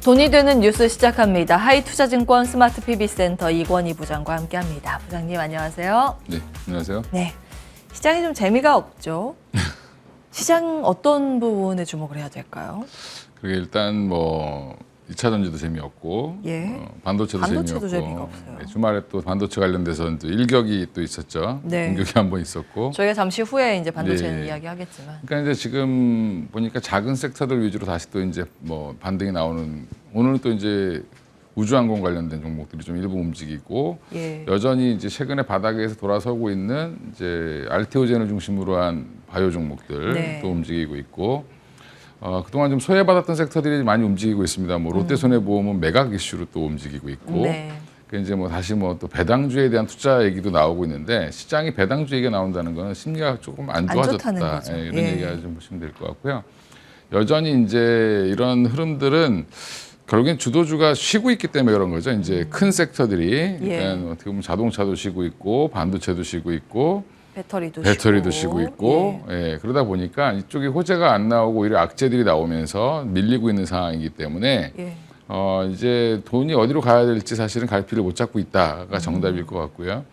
돈이 되는 뉴스 시작합니다. 하이투자증권 스마트 PB센터 이권희 부장과 함께합니다. 부장님 안녕하세요. 네, 안녕하세요. 네, 시장이 좀 재미가 없죠. 시장 어떤 부분에 주목을 해야 될까요? 그게 일단 뭐 2차 전지도 재미없고 예. 반도체도 재미가 재미없고 없어요. 네, 주말에 또 반도체 관련돼서 또 일격이 또 있었죠. 네. 공격이 한 번 있었고. 저희가 잠시 후에 이제 반도체는 네. 이야기하겠지만. 그러니까 이제 지금 보니까 작은 섹터들 위주로 다시 또 이제 뭐 반등이 나오는, 오늘은 또 이제 우주항공 관련된 종목들이 좀 일부 움직이고, 예. 여전히 이제 최근에 바닥에서 돌아서고 있는 이제 알테오젠을 중심으로 한 바이오 종목들 네. 또 움직이고 있고, 그동안 좀 소외받았던 섹터들이 많이 움직이고 있습니다. 뭐 롯데손해보험은 매각 이슈로 또 움직이고 있고, 네. 그 이제 뭐 다시 뭐 또 배당주에 대한 투자 얘기도 나오고 있는데, 시장이 배당주 얘기가 나온다는 거는 심리가 조금 안 좋다는 좋아졌다. 거죠. 예, 이런 예. 얘기가 좀 보시면 될 것 같고요. 여전히 이제 이런 흐름들은 결국엔 주도주가 쉬고 있기 때문에 그런 거죠. 이제 큰 섹터들이 일단 어떻게 보면 자동차도 쉬고 있고, 반도체도 쉬고 있고, 배터리도 쉬고 있고, 예, 그러다 보니까 이쪽에 호재가 안 나오고 오히려 악재들이 나오면서 밀리고 있는 상황이기 때문에 예. 이제 돈이 어디로 가야 될지 사실은 갈피를 못 잡고 있다가 정답일 것 같고요.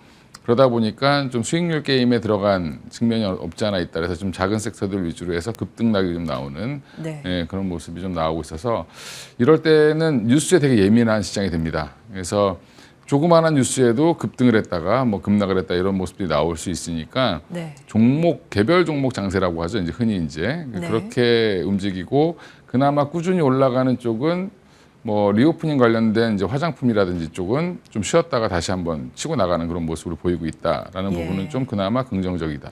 그러다 보니까 좀 수익률 게임에 들어간 측면이 없지 않아 있다. 그래서 좀 작은 섹터들 위주로 해서 급등락이 좀 나오는 네. 예, 그런 모습이 좀 나오고 있어서, 이럴 때는 뉴스에 되게 예민한 시장이 됩니다. 그래서 조그마한 뉴스에도 급등을 했다가 뭐 급락을 했다 이런 모습들이 나올 수 있으니까 네. 종목 개별 종목 장세라고 하죠. 이제 흔히 이제 네. 그렇게 움직이고, 그나마 꾸준히 올라가는 쪽은 뭐 리오프닝 관련된 이제 화장품이라든지 쪽은 좀 쉬었다가 다시 한번 치고 나가는 그런 모습을 보이고 있다라는 예. 부분은 좀 그나마 긍정적이다.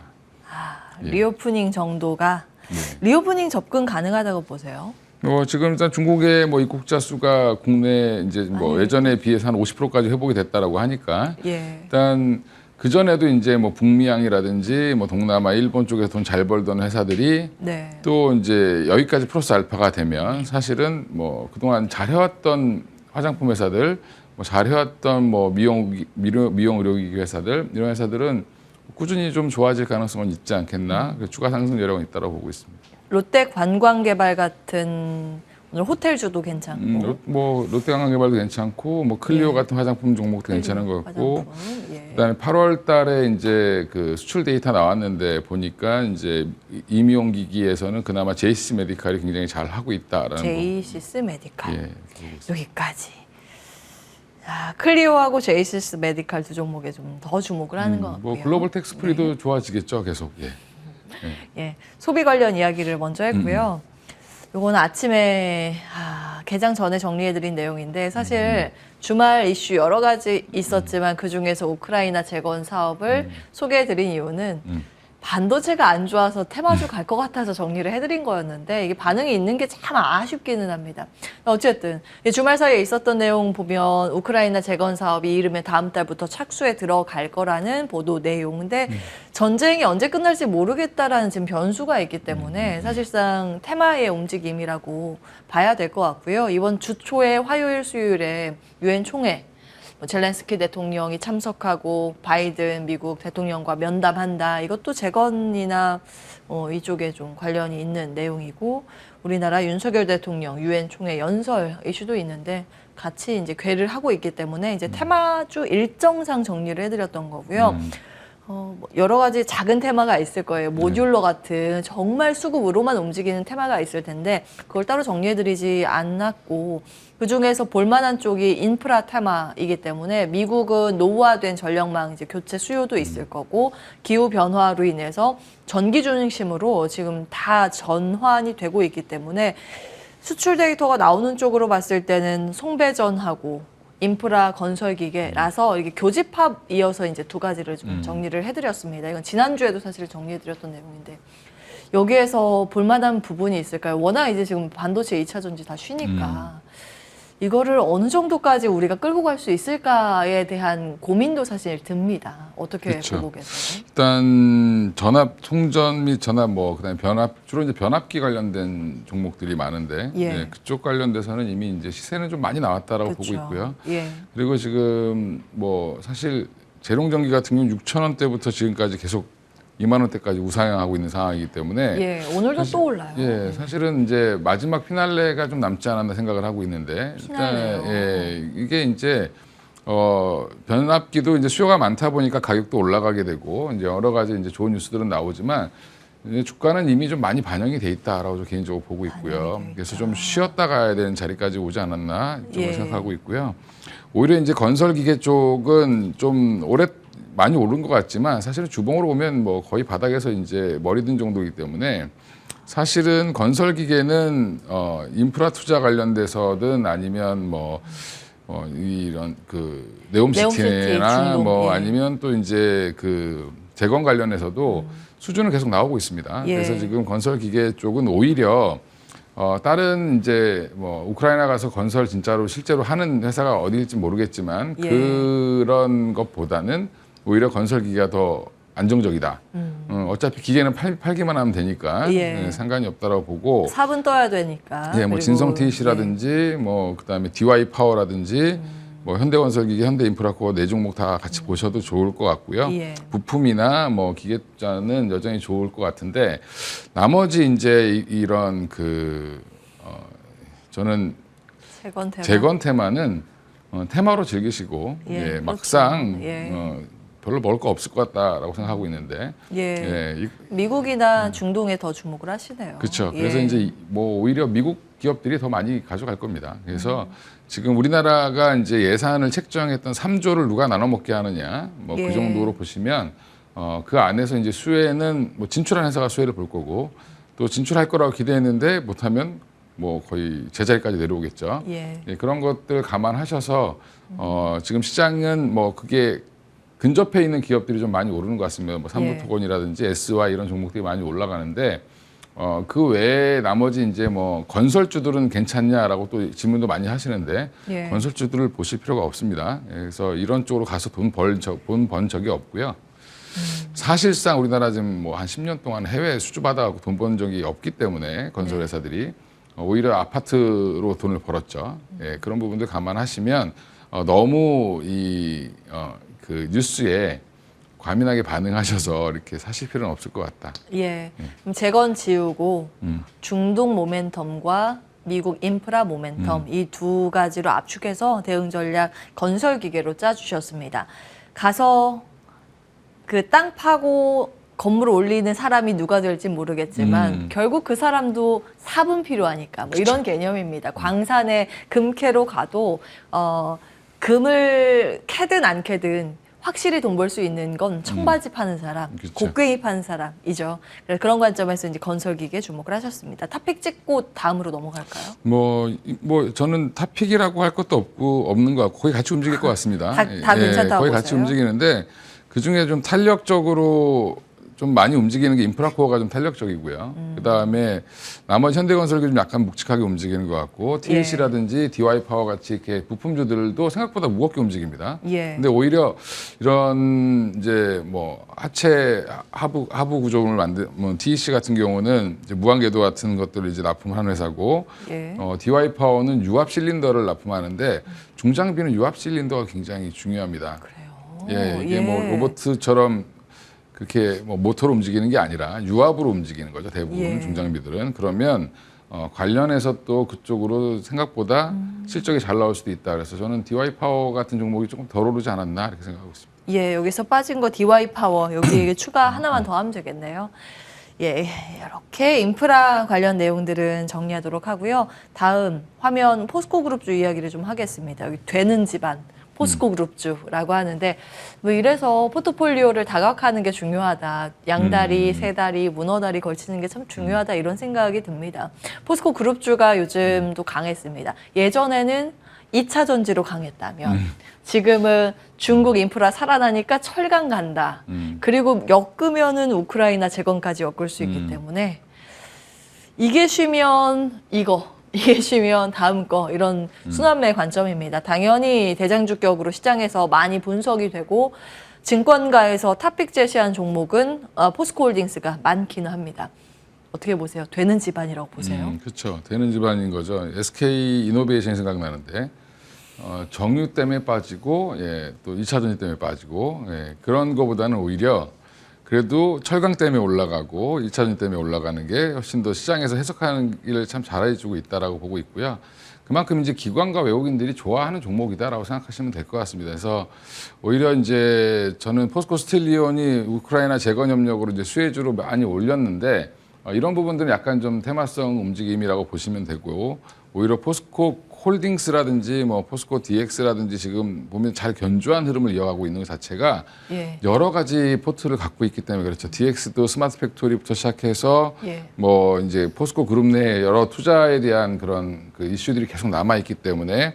예. 리오프닝 정도가 리오프닝 접근 가능하다고 보세요? 지금 일단 중국의 뭐 입국자 수가 국내 이제 뭐 예전에 비해서 한 50%까지 회복이 됐다라고 하니까, 예. 일단 그 전에도 이제 뭐 북미양이라든지 뭐 동남아, 일본 쪽에서 돈 잘 벌던 회사들이 네. 또 이제 여기까지 플러스 알파가 되면 사실은 뭐 그동안 잘해왔던 화장품 회사들, 뭐 잘해왔던 뭐 미용 의료기기 회사들, 이런 회사들은 꾸준히 좀 좋아질 가능성은 있지 않겠나. 추가 상승 여력은 있다고 보고 있습니다. 롯데 관광개발 같은 오늘 호텔주도 괜찮고 뭐 롯데관광개발도 괜찮고, 뭐 클리오 같은 화장품 종목도 괜찮은 것 같고, 그다음에 8월달에 이제 그 수출 데이터 나왔는데 보니까 이제 임용기기에서는 그나마 제이시스 메디칼이 굉장히 잘 하고 있다라는 거. 제이시스 메디칼 예, 여기까지. 클리오하고 제이시스 메디칼 두 종목에 좀 더 주목을 하는 것 같고요. 뭐 글로벌 텍스프리도 좋아지겠죠, 계속. 예. 예, 소비 관련 이야기를 먼저 했고요. 요거는 아침에 개장 전에 정리해드린 내용인데, 사실 주말 이슈 여러 가지 있었지만 그 중에서 우크라이나 재건 사업을 소개해드린 이유는 반도체가 안 좋아서 테마주 갈 것 같아서 정리를 해드린 거였는데, 이게 반응이 있는 게 참 아쉽기는 합니다. 어쨌든 주말 사이에 있었던 내용 보면 우크라이나 재건 사업이 이르면 다음 달부터 착수에 들어갈 거라는 보도 내용인데, 전쟁이 언제 끝날지 모르겠다라는 지금 변수가 있기 때문에 사실상 테마의 움직임이라고 봐야 될 것 같고요. 이번 주 초에 화요일 수요일에 유엔 총회 젤렌스키 대통령이 참석하고 바이든 미국 대통령과 면담한다. 이것도 재건이나 이쪽에 좀 관련이 있는 내용이고, 우리나라 윤석열 대통령 유엔 총회 연설 이슈도 있는데 같이 이제 궤를 하고 있기 때문에 이제 테마주 일정상 정리를 해드렸던 거고요. 여러 가지 작은 테마가 있을 거예요. 모듈러 같은 정말 수급으로만 움직이는 테마가 있을 텐데 그걸 따로 정리해드리지 않았고, 그중에서 볼만한 쪽이 인프라 테마이기 때문에 미국은 노후화된 전력망 이제 교체 수요도 있을 거고, 기후 변화로 인해서 전기 중심으로 지금 다 전환이 되고 있기 때문에 수출 데이터가 나오는 쪽으로 봤을 때는 송배전하고 인프라 건설 기계라서 이게 교집합 이어서 이제 두 가지를 좀 정리를 해드렸습니다. 이건 지난주에도 사실 정리해드렸던 내용인데, 여기에서 볼만한 부분이 있을까요? 워낙 이제 지금 반도체 2차 전지 다 쉬니까 이거를 어느 정도까지 우리가 끌고 갈 수 있을까에 대한 고민도 사실 듭니다. 어떻게 그렇죠. 보고 계세요? 일단 전압 충전 및 전압 그다음에 변압, 주로 이제 변압기 관련된 종목들이 많은데, 예. 그쪽 관련돼서는 이미 이제 시세는 좀 많이 나왔다라고 그렇죠. 보고 있고요. 예. 그리고 지금 뭐 사실 재롱전기 같은 경우는 6,000원대부터 지금까지 계속 2만 원대까지 우상향하고 있는 상황이기 때문에 예, 오늘도 또 올라요. 예, 사실은 이제 마지막 피날레가 좀 남지 않았나 생각을 하고 있는데 피날레요. 예, 이게 이제 변압기도 이제 수요가 많다 보니까 가격도 올라가게 되고 이제 여러 가지 이제 좋은 뉴스들은 나오지만 이제 주가는 이미 좀 많이 반영이 돼 있다라고 저 개인적으로 보고 있고요. 그래서 좀 쉬었다 가야 되는 자리까지 오지 않았나 이쪽으로 예. 생각하고 있고요. 오히려 이제 건설기계 쪽은 좀 오래 많이 오른 것 같지만 사실은 주봉으로 보면 뭐 거의 바닥에서 이제 머리 든 정도이기 때문에 사실은 건설기계는 인프라 투자 관련돼서든 아니면 뭐 이런 그 네옴시티, 네옴시티나 중동, 뭐 예. 아니면 또 이제 그 재건 관련해서도 수준은 계속 나오고 있습니다. 예. 그래서 지금 건설기계 쪽은 오히려 다른 이제 뭐 우크라이나 가서 건설 진짜로 실제로 하는 회사가 어디일지 모르겠지만 예. 그런 것보다는 오히려 건설기계가 더 안정적이다. 어차피 기계는 팔기만 하면 되니까 예. 상관이 없다라고 보고. 삽은 떠야 되니까. 예, 뭐 그리고, 진성 TEC라든지 뭐 그다음에 DY 파워라든지 뭐 현대건설기계, 현대인프라코어 네 종목 다 같이 보셔도 좋을 것 같고요. 예. 부품이나 뭐 기계자는 여전히 좋을 것 같은데 나머지 이제 이런 저는 재건 테마. 재건 테마는 테마로 즐기시고 예, 예, 그렇죠. 막상 예. 별로 먹을 거 없을 것 같다라고 생각하고 있는데 예. 예, 미국이나 중동에 더 주목을 하시네요. 그렇죠. 예. 그래서 이제 뭐 오히려 미국 기업들이 더 많이 가져갈 겁니다. 그래서 지금 우리나라가 이제 예산을 책정했던 3조를 누가 나눠 먹게 하느냐, 뭐 그 예. 정도로 보시면 그 안에서 이제 수혜는 뭐 진출한 회사가 수혜를 볼 거고 또 진출할 거라고 기대했는데 못하면 뭐 거의 제자리까지 내려오겠죠. 예. 예, 그런 것들 감안하셔서 지금 시장은 뭐 그게 근접해 있는 기업들이 좀 많이 오르는 것 같습니다. 뭐 삼부토건이라든지 SY 이런 종목들이 많이 올라가는데 그 외에 나머지 이제 뭐 건설주들은 괜찮냐라고 또 질문도 많이 하시는데 예. 건설주들을 보실 필요가 없습니다. 예, 그래서 이런 쪽으로 가서 돈 번 적이 없고요. 사실상 우리나라 지금 뭐 한 10년 동안 해외 수주 받아갖고 돈 번 적이 없기 때문에 건설 회사들이 오히려 아파트로 돈을 벌었죠. 예, 그런 부분들 감안하시면 너무 그 뉴스에 과민하게 반응하셔서 이렇게 사실 필요는 없을 것 같다. 예. 그럼 재건 지우고 중동 모멘텀과 미국 인프라 모멘텀 이 두 가지로 압축해서 대응 전략 건설 기계로 짜주셨습니다. 가서 그 땅 파고 건물을 올리는 사람이 누가 될지 모르겠지만 결국 그 사람도 삽은 필요하니까 뭐 이런 개념입니다. 광산에 금캐로 가도 금을 캐든 안 캐든 확실히 돈 벌 수 있는 건 청바지 파는 사람, 그쵸. 곡괭이 파는 사람이죠. 그래서 그런 관점에서 이제 건설기계에 주목을 하셨습니다. 탑픽 찍고 다음으로 넘어갈까요? 뭐 저는 탑픽이라고 할 것도 없는 것 같고 거의 같이 움직일 것 같습니다. 다 괜찮다고 거의 같이 보세요? 움직이는데 그 중에 좀 탄력적으로 좀 많이 움직이는 게 인프라코어가 좀 탄력적이고요. 그다음에 나머지 현대건설이 좀 약간 묵직하게 움직이는 것 같고 TLC라든지 DY 파워 같이 이렇게 부품주들도 생각보다 무겁게 움직입니다. 예. 근데 오히려 이런 이제 뭐 하체 하부 구조물 만든 TEC 같은 경우는 이제 무한궤도 같은 것들을 이제 납품을 하는 회사고 예. DY 파워는 유압 실린더를 납품하는데 중장비는 유압 실린더가 굉장히 중요합니다. 그래요. 예, 이게 뭐 로봇처럼 그렇게 뭐 모터로 움직이는 게 아니라 유압으로 움직이는 거죠. 대부분 예. 중장비들은. 그러면 관련해서 또 그쪽으로 생각보다 실적이 잘 나올 수도 있다. 그래서 저는 DY 파워 같은 종목이 조금 덜 오르지 않았나 이렇게 생각하고 있습니다. 예, 여기서 빠진 거 DY 파워 여기 추가 하나만 더 하면 되겠네요. 예, 이렇게 인프라 관련 내용들은 정리하도록 하고요. 다음 화면 포스코 그룹주 이야기를 좀 하겠습니다. 여기 되는 집안 포스코 그룹주라고 하는데 뭐 이래서 포트폴리오를 다각화하는 게 중요하다. 양다리, 세다리, 문어다리 걸치는 게 참 중요하다 이런 생각이 듭니다. 포스코 그룹주가 요즘도 강했습니다. 예전에는 2차 전지로 강했다면 지금은 중국 인프라 살아나니까 철강 간다. 그리고 엮으면은 우크라이나 재건까지 엮을 수 있기 때문에 이게 쉬면 이거. 이게 쉬면 다음 거 이런 순환매 관점입니다. 당연히 대장주격으로 시장에서 많이 분석이 되고 증권가에서 탑픽 제시한 종목은 포스코홀딩스가 많기는 합니다. 어떻게 보세요? 되는 집안이라고 보세요? 그렇죠. 되는 집안인 거죠. SK 이노베이션이 생각나는데 정유 때문에 빠지고 또 2차 전지 때문에 빠지고 그런 거보다는 오히려 그래도 철강 때문에 올라가고 1차전 때문에 올라가는 게 훨씬 더 시장에서 해석하는 일을 참 잘해주고 있다라고 보고 있고요. 그만큼 이제 기관과 외국인들이 좋아하는 종목이다라고 생각하시면 될 것 같습니다. 그래서 오히려 이제 저는 포스코 스틸리온이 우크라이나 재건 협력으로 이제 수혜주로 많이 올렸는데 이런 부분들은 약간 좀 테마성 움직임이라고 보시면 되고 오히려 포스코 홀딩스라든지 뭐 포스코 DX라든지 지금 보면 잘 견조한 흐름을 이어가고 있는 것 자체가 예. 여러 가지 포트를 갖고 있기 때문에 그렇죠. DX도 스마트 팩토리부터 시작해서 예. 뭐 이제 포스코 그룹 내에 여러 투자에 대한 그런 그 이슈들이 계속 남아 있기 때문에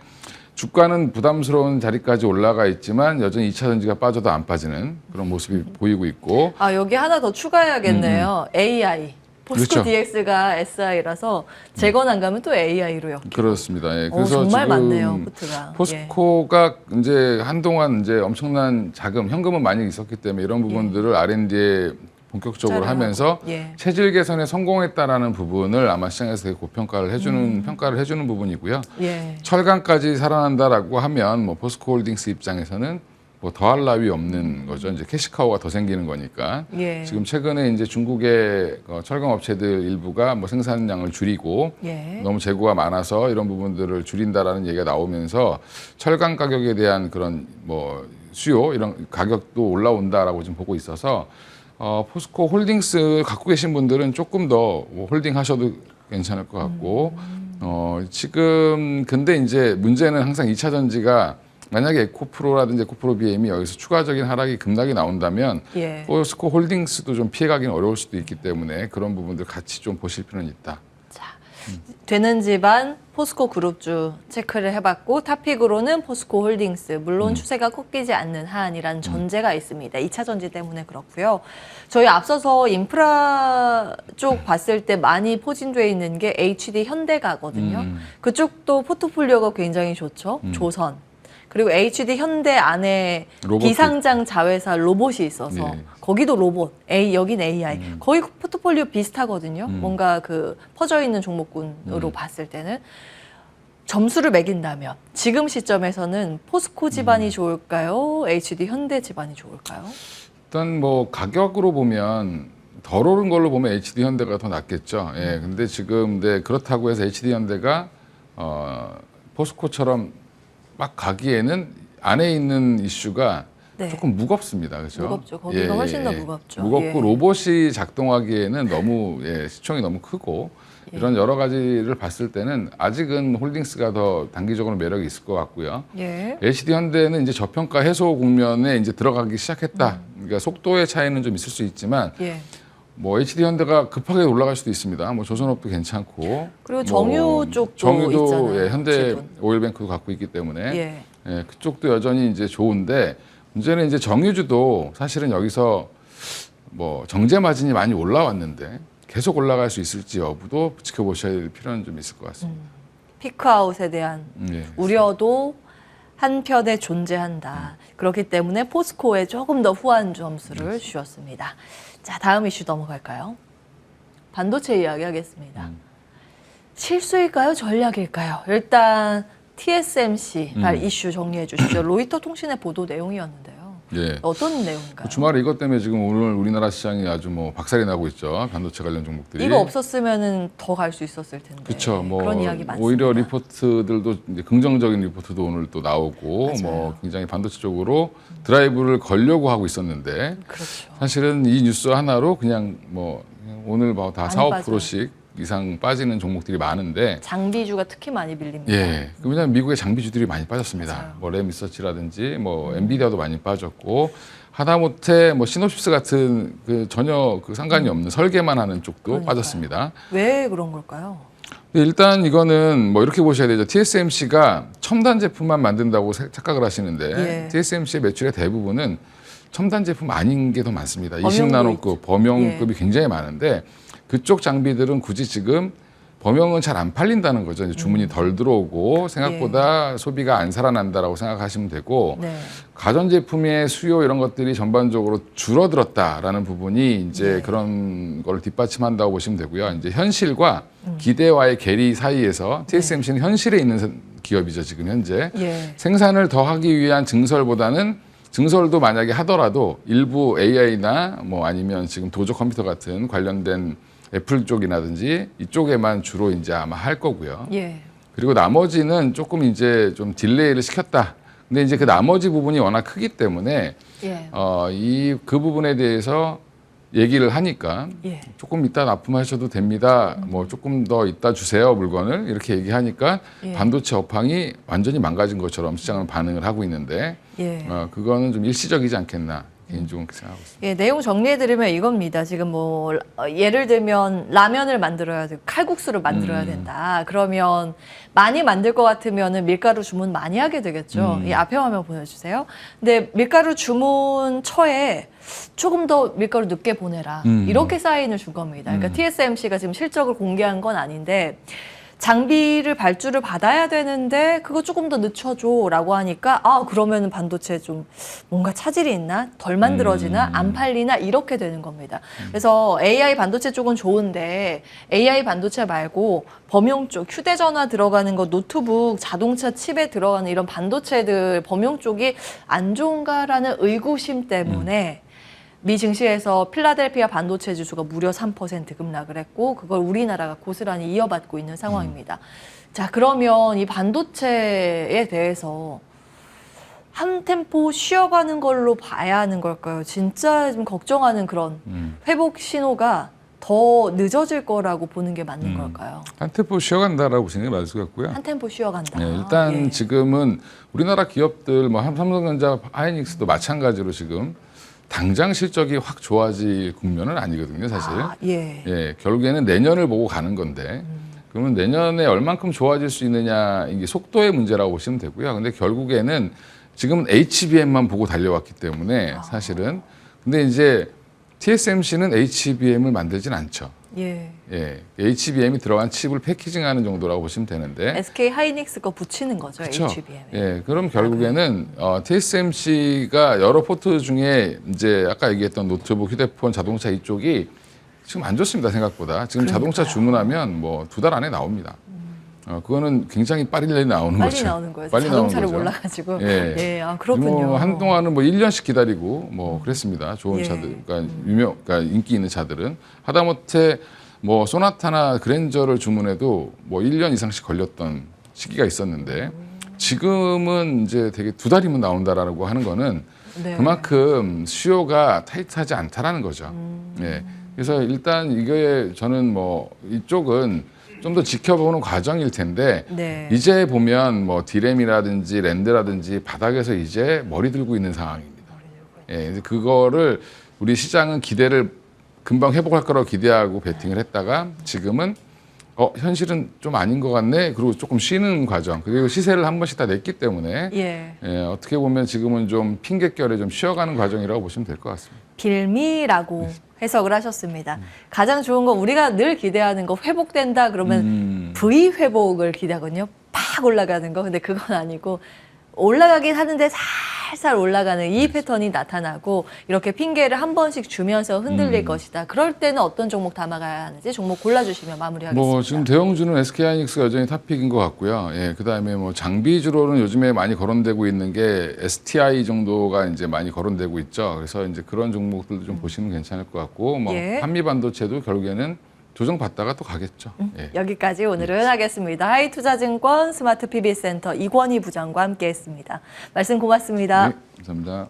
주가는 부담스러운 자리까지 올라가 있지만 여전히 2차 전지가 빠져도 안 빠지는 그런 모습이 보이고 있고 아, 여기 하나 더 추가해야겠네요. AI. 포스코 그렇죠. DX가 SI라서 재건 안 가면 또 AI로요. 그렇습니다. 예. 그래서 정말 지금 많네요, 포트가. 포스코가 이제 한동안 이제 엄청난 자금, 현금은 많이 있었기 때문에 이런 부분들을 R&D에 본격적으로 투자를 하면서 하고. 예. 체질 개선에 성공했다라는 부분을 아마 시장에서 되게 고평가를 해주는 평가를 해주는 부분이고요. 예. 철강까지 살아난다라고 하면 뭐 포스코홀딩스 입장에서는 뭐 더할 나위 없는 거죠. 이제 캐시카우가 더 생기는 거니까. 예. 지금 최근에 이제 중국의 철강 업체들 일부가 뭐 생산량을 줄이고 예. 너무 재고가 많아서 이런 부분들을 줄인다라는 얘기가 나오면서 철강 가격에 대한 그런 뭐 수요 이런 가격도 올라온다라고 지금 보고 있어서 포스코 홀딩스 갖고 계신 분들은 조금 더 홀딩 하셔도 괜찮을 것 같고 지금 근데 이제 문제는 항상 2차 전지가 만약에 에코프로라든지 에코프로 BM이 여기서 추가적인 하락이 급락이 나온다면 예. 포스코 홀딩스도 좀 피해가기는 어려울 수도 있기 때문에 그런 부분들 같이 좀 보실 필요는 있다. 자, 되는 집안 포스코 그룹주 체크를 해봤고 탑픽으로는 포스코 홀딩스. 물론 추세가 꺾이지 않는 한이라는 전제가 있습니다. 2차 전지 때문에 그렇고요. 저희 앞서서 인프라 쪽 봤을 때 많이 포진되어 있는 게 HD 현대가거든요. 그쪽도 포트폴리오가 굉장히 좋죠. 조선. 그리고 HD 현대 안에 로봇. 비상장 자회사 로봇이 있어서 예. 거기도 로봇, 여긴 AI. 거의 포트폴리오 비슷하거든요. 뭔가 그 퍼져 있는 종목군으로 봤을 때는 점수를 매긴다면 지금 시점에서는 포스코 집안이 좋을까요? HD 현대 집안이 좋을까요? 일단 뭐 가격으로 보면 덜 오른 걸로 보면 HD 현대가 더 낫겠죠. 예. 근데 지금 그렇다고 해서 HD 현대가 포스코처럼 막 가기에는 안에 있는 이슈가 네. 조금 무겁습니다. 그렇죠? 무겁죠. 거기가 훨씬 더 무겁죠. 무겁고 예. 로봇이 작동하기에는 너무 시총이 너무 크고 이런 여러 가지를 봤을 때는 아직은 홀딩스가 더 단기적으로 매력이 있을 것 같고요. 예. HD 현대는 이제 저평가 해소 국면에 이제 들어가기 시작했다. 그러니까 속도의 차이는 좀 있을 수 있지만 예. 뭐 HD 현대가 급하게 올라갈 수도 있습니다. 뭐 조선업도 괜찮고 그리고 정유 쪽도 있잖아요. 예, 현대 지분. 오일뱅크도 갖고 있기 때문에 예. 예, 그쪽도 여전히 이제 좋은데 문제는 이제 정유주도 사실은 여기서 뭐 정제 마진이 많이 올라왔는데 계속 올라갈 수 있을지 여부도 지켜보셔야 될 필요는 좀 있을 것 같습니다. 피크아웃에 대한 예. 우려도 한편에 존재한다. 그렇기 때문에 포스코에 조금 더 후한 점수를 주셨습니다. 자, 다음 이슈 넘어갈까요? 반도체 이야기 하겠습니다. 실수일까요? 전략일까요? 일단 TSMC 이슈 정리해 주시죠. 로이터 통신의 보도 내용이었는데요. 예. 어떤 내용인가요? 주말에 이것 때문에 지금 오늘 우리나라 시장이 아주 뭐 박살이 나고 있죠. 반도체 관련 종목들이. 이거 없었으면은 더 갈 수 있었을 텐데. 그렇죠. 뭐 그런 이야기 많습니다. 오히려 리포트들도 이제 긍정적인 리포트도 오늘 또 나오고 맞아요. 뭐 굉장히 반도체 쪽으로 드라이브를 걸려고 하고 있었는데 그렇죠. 사실은 이 뉴스 하나로 그냥 뭐 오늘 뭐 다 많이 4, 빠져요. 5%씩 이상 빠지는 종목들이 많은데 장비주가 특히 많이 밀립니다. 예. 왜냐하면 미국의 장비주들이 많이 빠졌습니다. 맞아요. 뭐 램리서치라든지 뭐 엔비디아도 많이 빠졌고 하다못해 뭐 시놉시스 같은 그 전혀 그 상관이 없는 설계만 하는 쪽도 그러니까요. 빠졌습니다. 왜 그런 걸까요? 일단 이거는 뭐 이렇게 보셔야 되죠. TSMC가 첨단 제품만 만든다고 착각을 하시는데 예. TSMC의 매출의 대부분은 첨단 제품 아닌 게 더 많습니다. 범용도 20나노급, 범용급이 예. 굉장히 많은데 그쪽 장비들은 굳이 지금 범용은 잘 안 팔린다는 거죠. 이제 주문이 덜 들어오고 생각보다 소비가 안 살아난다라고 생각하시면 되고 네. 가전제품의 수요 이런 것들이 전반적으로 줄어들었다라는 부분이 이제 네. 그런 걸 뒷받침한다고 보시면 되고요. 이제 현실과 기대와의 괴리 사이에서 TSMC는 현실에 있는 기업이죠. 지금 현재 예. 생산을 더 하기 위한 증설보다는 증설도 만약에 하더라도 일부 AI나 뭐 아니면 지금 도조 컴퓨터 같은 관련된 애플 쪽이라든지 이쪽에만 주로 이제 아마 할 거고요. 예. 그리고 나머지는 조금 이제 좀 딜레이를 시켰다. 근데 이제 그 나머지 부분이 워낙 크기 때문에 예. 그 부분에 대해서 얘기를 하니까 예. 조금 이따 납품하셔도 됩니다. 뭐 조금 더 이따 주세요 물건을 이렇게 얘기하니까 예. 반도체 업황이 완전히 망가진 것처럼 시장은 반응을 하고 있는데 예. 그거는 좀 일시적이지 않겠나 개인적으로 생각하고 있습니다. 예, 내용 정리해드리면 이겁니다. 지금 뭐 예를 들면 라면을 만들어야 되고 칼국수를 만들어야 된다. 그러면 많이 만들 것 같으면은 밀가루 주문 많이 하게 되겠죠. 이 앞에 화면 보내주세요. 근데 밀가루 주문 처에 조금 더 밀가루 늦게 보내라. 이렇게 사인을 준 겁니다. 그러니까 TSMC가 지금 실적을 공개한 건 아닌데 장비를 발주를 받아야 되는데 그거 조금 더 늦춰줘라고 하니까 그러면은 반도체 좀 뭔가 차질이 있나 덜 만들어지나 안 팔리나 이렇게 되는 겁니다. 그래서 AI 반도체 쪽은 좋은데 AI 반도체 말고 범용 쪽 휴대전화 들어가는 거 노트북 자동차 칩에 들어가는 이런 반도체들 범용 쪽이 안 좋은가라는 의구심 때문에 미 증시에서 필라델피아 반도체 지수가 무려 3% 급락을 했고 그걸 우리나라가 고스란히 이어받고 있는 상황입니다. 자, 그러면 이 반도체에 대해서 한 템포 쉬어가는 걸로 봐야 하는 걸까요? 진짜 좀 걱정하는 그런 회복 신호가 더 늦어질 거라고 보는 게 맞는 걸까요? 한 템포 쉬어간다라고 보시는 게 맞을 것 같고요. 한 템포 쉬어간다. 일단 예. 지금은 우리나라 기업들 뭐 삼성전자, 하이닉스도 마찬가지로 지금 당장 실적이 확 좋아질 국면은 아니거든요, 사실. 예. 결국에는 내년을 보고 가는 건데, 그러면 내년에 얼만큼 좋아질 수 있느냐, 이게 속도의 문제라고 보시면 되고요. 근데 결국에는 지금은 HBM만 보고 달려왔기 때문에 사실은. 근데 이제 TSMC는 HBM을 만들진 않죠. 예. HBM이 들어간 칩을 패키징하는 정도라고 보시면 되는데. SK 하이닉스 거 붙이는 거죠, 그쵸? HBM. 그럼 결국에는 TSMC가 여러 포트 중에 이제 아까 얘기했던 노트북, 휴대폰, 자동차 이쪽이 지금 안 좋습니다, 생각보다. 지금 자동차 주문하면 뭐 2달 안에 나옵니다. 그거는 굉장히 빨리 나오는 빨리 거죠. 나오는 거예요. 빨리 자동차를 나오는 거죠. 몰라가지고. 예. 그렇군요. 뭐 한동안은 뭐 1년씩 기다리고 뭐 그랬습니다. 좋은 예. 차들, 그러니까 인기 있는 차들은 하다못해 뭐 소나타나 그랜저를 주문해도 뭐 1년 이상씩 걸렸던 시기가 있었는데 지금은 이제 되게 2달이면 나온다라고 하는 거는 네. 그만큼 수요가 타이트하지 않다라는 거죠. 그래서 일단 이게 저는 뭐 이쪽은 좀 더 지켜보는 과정일 텐데 네. 이제 보면 뭐 디램이라든지 랜드라든지 바닥에서 이제 머리 들고 있는 상황입니다. 그래서 그거를 우리 시장은 기대를 금방 회복할 거라고 기대하고 베팅을 했다가 지금은 현실은 좀 아닌 것 같네. 그리고 조금 쉬는 과정. 그리고 시세를 한 번씩 다 냈기 때문에 어떻게 보면 지금은 좀 핑계결에 좀 쉬어가는 과정이라고 보시면 될 것 같습니다. 빌미라고 해석을 하셨습니다. 가장 좋은 건 우리가 늘 기대하는 거 회복된다 그러면 V 회복을 기대하거든요. 팍 올라가는 거. 근데 그건 아니고 올라가긴 하는데 살살 올라가는 이 패턴이 나타나고 이렇게 핑계를 한 번씩 주면서 흔들릴 것이다. 그럴 때는 어떤 종목 담아가야 하는지 종목 골라주시면 마무리하겠습니다. 뭐 지금 대형주는 SK하이닉스가 여전히 탑픽인 것 같고요. 그다음에 뭐 장비주로는 요즘에 많이 거론되고 있는 게 STI 정도가 이제 많이 거론되고 있죠. 그래서 이제 그런 종목들도 좀 보시면 괜찮을 것 같고, 뭐 한미 반도체도 결국에는 조정받다가 또 가겠죠. 여기까지 오늘은 하겠습니다. 하이투자증권 스마트 PB센터 이권희 부장과 함께했습니다. 말씀 고맙습니다. 감사합니다.